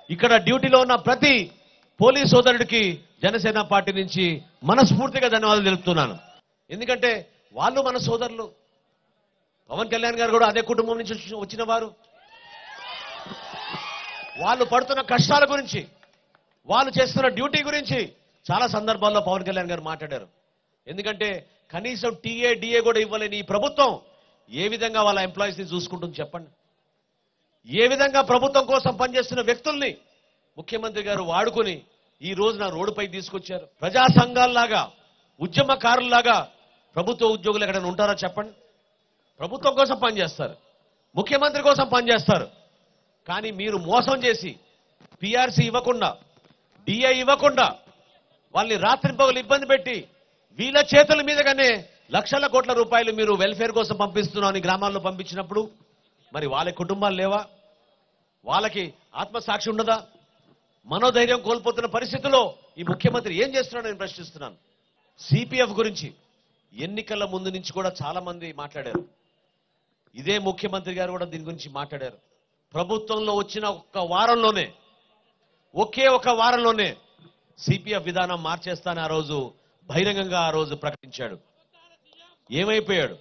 ఇక్కడ డ్యూటీలో ఉన్న ప్రతి పోలీస్ సోదరుడికి జనసేన పార్టీ నుంచి మనస్ఫూర్తిగా ధన్యవాదాలు తెలుపుతున్నాను. ఎందుకంటే వాళ్ళు మన సోదరులు. పవన్ కళ్యాణ్ గారు కూడా అదే కుటుంబం నుంచి వచ్చిన వారు. వాళ్ళు పడుతున్న కష్టాల గురించి, వాళ్ళు చేస్తున్న డ్యూటీ గురించి చాలా సందర్భాల్లో పవన్ కళ్యాణ్ గారు మాట్లాడారు. ఎందుకంటే కనీసం టీఏ డిఏ కూడా ఇవ్వలేని ఈ ప్రభుత్వం ఏ విధంగా వాళ్ళ ఎంప్లాయీస్ ని చూసుకుంటుంది చెప్పండి. ఏ విధంగా ప్రభుత్వం కోసం పనిచేస్తున్న వ్యక్తుల్ని ముఖ్యమంత్రి గారు వాడుకుని ఈ రోజున రోడ్డుపై తీసుకొచ్చారు. ప్రజా సంఘాల్లాగా, ఉద్యమకారుల్లాగా ప్రభుత్వ ఉద్యోగులు ఎక్కడైనా ఉంటారా చెప్పండి. ప్రభుత్వం కోసం పనిచేస్తారు, ముఖ్యమంత్రి కోసం పనిచేస్తారు. కానీ మీరు మోసం చేసి పిఆర్సీ ఇవ్వకుండా, డిఐ ఇవ్వకుండా వాళ్ళని రాత్రింపగలు ఇబ్బంది పెట్టి వీళ్ళ చేతుల మీదగానే లక్షల కోట్ల రూపాయలు మీరు వెల్ఫేర్ కోసం పంపిస్తున్నామని గ్రామాల్లో పంపించినప్పుడు మరి వాళ్ళ కుటుంబాలు లేవా? వాళ్ళకి ఆత్మసాక్షి ఉండదా? మనోధైర్యం కోల్పోతున్న పరిస్థితుల్లో ఈ ముఖ్యమంత్రి ఏం చేస్తున్నాడో నేను ప్రశ్నిస్తున్నాను. సిపిఎఫ్ గురించి ఎన్నికల ముందు నుంచి కూడా చాలా మంది మాట్లాడారు. ఇదే ముఖ్యమంత్రి గారు కూడా దీని గురించి మాట్లాడారు. ప్రభుత్వంలో వచ్చిన ఒకే ఒక వారంలోనే సిపిఎఫ్ విధానం మార్చేస్తానని ఆ రోజు బహిరంగంగా ప్రకటించాడు. ఏమైపోయాడు?